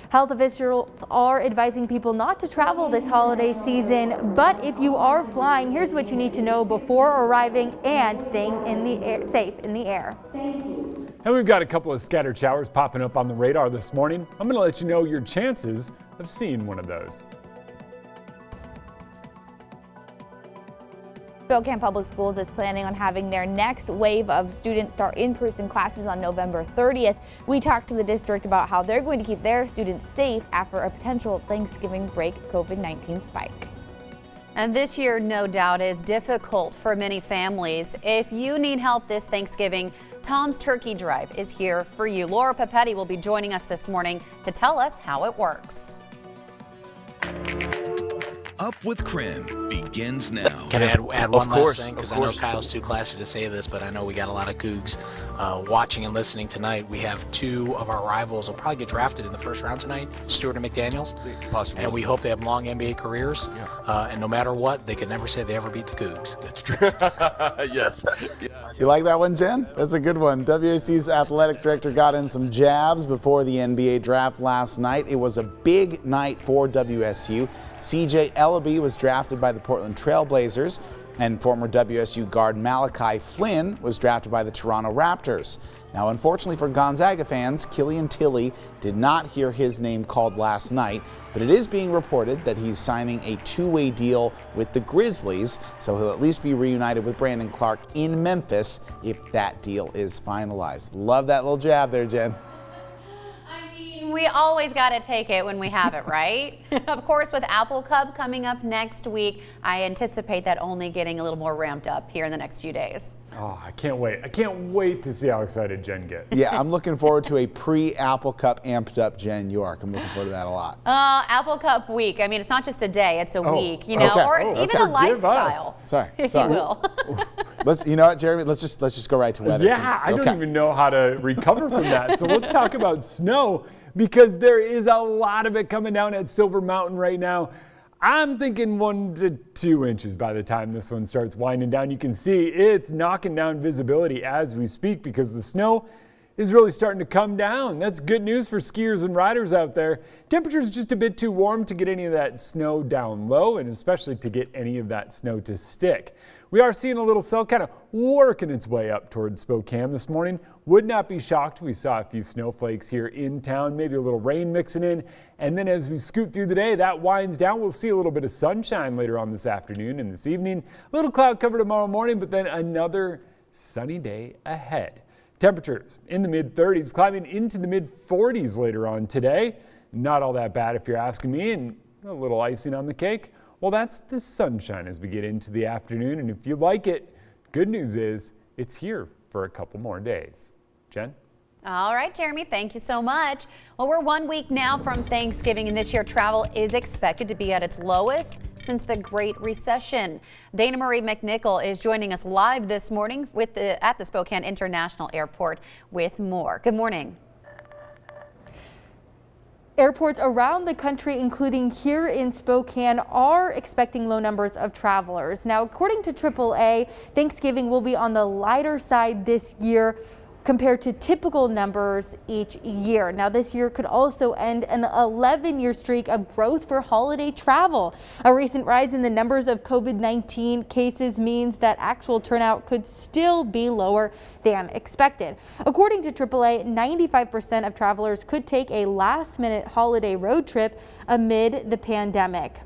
Health officials are advising people not to travel this holiday season, but if you are flying, here's what you need to know before arriving and staying in the air, safe in the air. And we've got a couple of scattered showers popping up on the radar this morning. I'm going to let you know your chances of seeing one of those. Spokane Public Schools is planning on having their next wave of students start in-person classes on November 30th. We talked to the district about how they're going to keep their students safe after a potential Thanksgiving break COVID-19 spike. And this year, no doubt, is difficult for many families. If you need help this Thanksgiving, Tom's Turkey Drive is here for you. Laura Papetti will be joining us this morning to tell us how it works. Up with KREM begins now. Can I add one last thing? Because I know Kyle's too classy to say this, but I know we got a lot of Cougs watching and listening tonight. We have two of our rivals will probably get drafted in the first round tonight, Stewart and McDaniels. Possibly. And we hope they have long NBA careers. Yeah. And no matter what, they can never say they ever beat the Cougs. That's true. Yes. Yeah. You like that one, Jen? That's a good one. WSU's athletic director got in some jabs before the NBA draft last night. It was a big night for WSU. CJ Ellaby was drafted by the Portland Trailblazers, and former WSU guard Malachi Flynn was drafted by the Toronto Raptors. Now, unfortunately for Gonzaga fans, Killian Tilly did not hear his name called last night, but it is being reported that he's signing a two-way deal with the Grizzlies, so he'll at least be reunited with Brandon Clark in Memphis if that deal is finalized. Love that little jab there, Jen. We always got to take it when we have it, right? Of course, with Apple Cup coming up next week, I anticipate that only getting a little more ramped up here in the next few days. Oh, I can't wait. I can't wait to see how excited Jen gets. Yeah, I'm looking forward to a pre-Apple Cup amped up Jen York. I'm looking forward to that a lot. Apple Cup week. I mean, it's not just a day, it's a week, you know, or even a lifestyle. Sorry. If you will. You know what, Jeremy? Let's just go right to weather. Yeah, I don't even know how to recover from that. So let's talk about snow, because there is a lot of it coming down at Silver Mountain right now. I'm thinking 1 to 2 inches by the time this one starts winding down. You can see it's knocking down visibility as we speak because the snow is really starting to come down. That's good news for skiers and riders out there. Temperature's just a bit too warm to get any of that snow down low, and especially to get any of that snow to stick. We are seeing a little cell kind of working its way up towards Spokane this morning. Would not be shocked if we saw a few snowflakes here in town, maybe a little rain mixing in. And then as we scoot through the day, that winds down. We'll see a little bit of sunshine later on this afternoon and this evening. A little cloud cover tomorrow morning, but then another sunny day ahead. Temperatures in the mid-30s, climbing into the mid-40s later on today. Not all that bad if you're asking me, and a little icing on the cake. Well, that's the sunshine as we get into the afternoon, and if you like it, good news is it's here for a couple more days. Jen? All right, Jeremy, thank you so much. Well, we're 1 week now from Thanksgiving, and this year travel is expected to be at its lowest since the Great Recession. Dana Marie McNichol is joining us live this morning at the Spokane International Airport with more. Good morning. Airports around the country, including here in Spokane, are expecting low numbers of travelers. Now, according to AAA, Thanksgiving will be on the lighter side this year compared to typical numbers each year. Now, this year could also end an 11-year streak of growth for holiday travel. A recent rise in the numbers of COVID-19 cases means that actual turnout could still be lower than expected. According to AAA, 95% of travelers could take a last-minute holiday road trip amid the pandemic.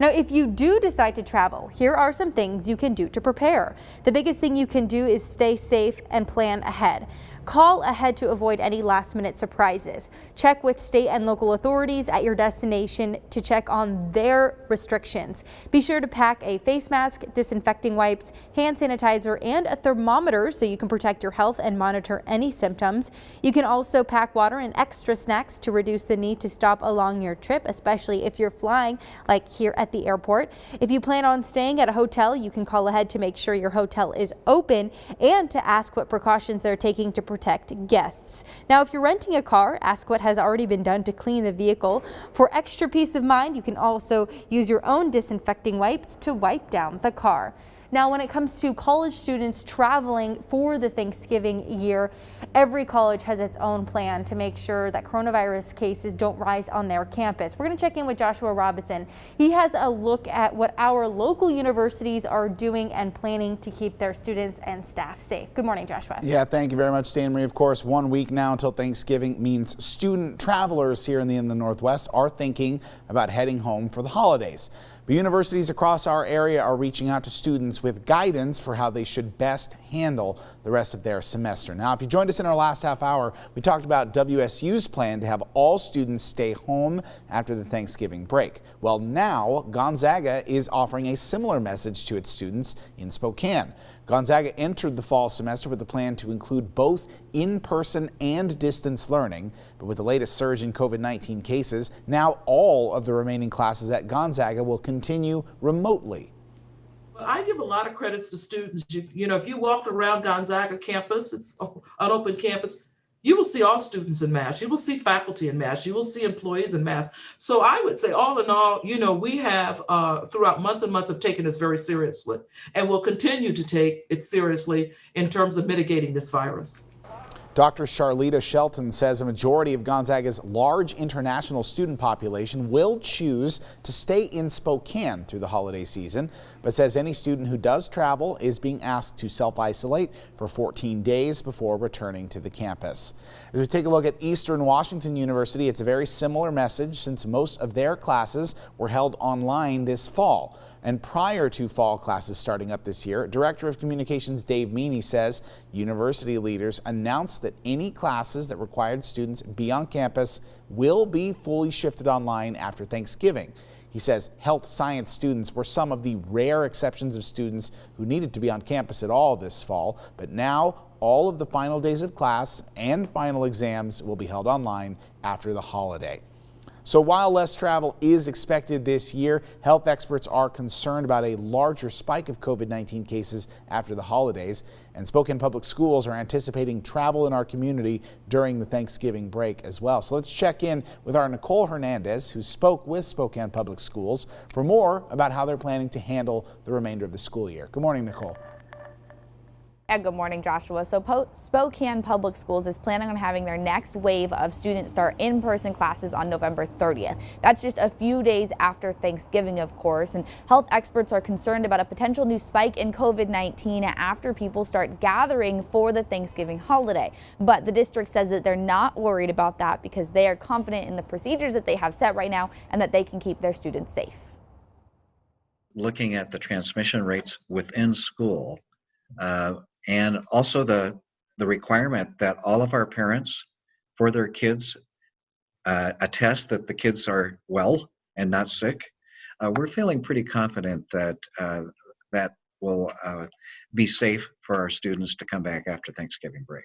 Now, if you do decide to travel, here are some things you can do to prepare. The biggest thing you can do is stay safe and plan ahead. Call ahead to avoid any last-minute surprises. Check with state and local authorities at your destination to check on their restrictions. Be sure to pack a face mask, disinfecting wipes, hand sanitizer, and a thermometer so you can protect your health and monitor any symptoms. You can also pack water and extra snacks to reduce the need to stop along your trip, especially if you're flying like here at the airport. If you plan on staying at a hotel, you can call ahead to make sure your hotel is open and to ask what precautions they're taking to protect guests. Now, if you're renting a car, ask what has already been done to clean the vehicle. For extra peace of mind, you can also use your own disinfecting wipes to wipe down the car. Now, when it comes to college students traveling for the Thanksgiving year, every college has its own plan to make sure that coronavirus cases don't rise on their campus. We're going to check in with Joshua Robinson. He has a look at what our local universities are doing and planning to keep their students and staff safe. Good morning, Joshua. Yeah, thank you very much, Dana Marie. Of course, 1 week now until Thanksgiving means student travelers here in the Northwest are thinking about heading home for the holidays. But universities across our area are reaching out to students with guidance for how they should best handle the rest of their semester. Now, if you joined us in our last half hour, we talked about WSU's plan to have all students stay home after the Thanksgiving break. Well, now Gonzaga is offering a similar message to its students in Spokane. Gonzaga entered the fall semester with a plan to include both in-person and distance learning. But with the latest surge in COVID-19 cases, now all of the remaining classes at Gonzaga will continue remotely. Well, I give a lot of credits to students. You know, if you walked around Gonzaga campus, it's an open campus, you will see all students in masks. You will see faculty in masks. You will see employees in masks. So I would say all in all, you know, we have throughout months and months have taken this very seriously and will continue to take it seriously in terms of mitigating this virus. Dr. Charlita Shelton says a majority of Gonzaga's large international student population will choose to stay in Spokane through the holiday season, but says any student who does travel is being asked to self-isolate for 14 days before returning to the campus. As we take a look at Eastern Washington University, it's a very similar message since most of their classes were held online this fall. And prior to fall classes starting up this year, Director of Communications Dave Meany says university leaders announced that any classes that required students be on campus will be fully shifted online after Thanksgiving. He says health science students were some of the rare exceptions of students who needed to be on campus at all this fall, but now all of the final days of class and final exams will be held online after the holiday. So while less travel is expected this year, health experts are concerned about a larger spike of COVID-19 cases after the holidays, and Spokane Public Schools are anticipating travel in our community during the Thanksgiving break as well. So let's check in with our Nicole Hernandez, who spoke with Spokane Public Schools, for more about how they're planning to handle the remainder of the school year. Good morning, Nicole. And good morning, Joshua. So Spokane Public Schools is planning on having their next wave of students start in-person classes on November 30th. That's just a few days after Thanksgiving, of course, and health experts are concerned about a potential new spike in COVID-19 after people start gathering for the Thanksgiving holiday. But the district says that they're not worried about that because they are confident in the procedures that they have set right now and that they can keep their students safe. Looking at the transmission rates within school, and also the requirement that all of our parents for their kids attest that the kids are well and not sick. We're feeling pretty confident that that will be safe for our students to come back after Thanksgiving break.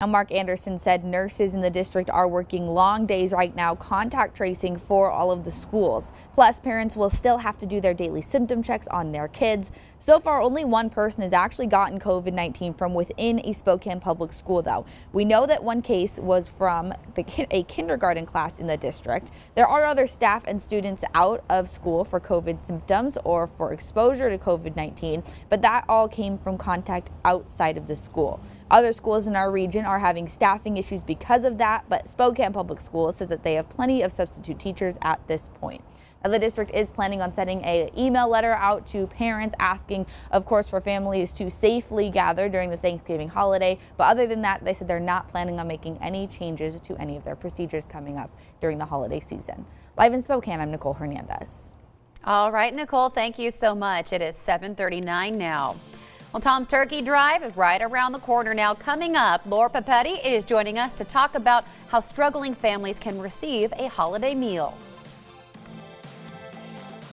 Now, Mark Anderson said nurses in the district are working long days right now contact tracing for all of the schools. Plus, parents will still have to do their daily symptom checks on their kids. So far, only one person has actually gotten COVID-19 from within a Spokane public school, though. We know that one case was from a kindergarten class in the district. There are other staff and students out of school for COVID symptoms or for exposure to COVID-19, but that all came from contact outside of the school. Other schools in our region are having staffing issues because of that, but Spokane Public Schools says that they have plenty of substitute teachers at this point. Now, the district is planning on sending an email letter out to parents asking, of course, for families to safely gather during the Thanksgiving holiday. But other than that, they said they're not planning on making any changes to any of their procedures coming up during the holiday season. Live in Spokane, I'm Nicole Hernandez. All right, Nicole, thank you so much. It is 7:39 now. Well, Tom's Turkey Drive is right around the corner now. Coming up, Laura Papetti is joining us to talk about how struggling families can receive a holiday meal.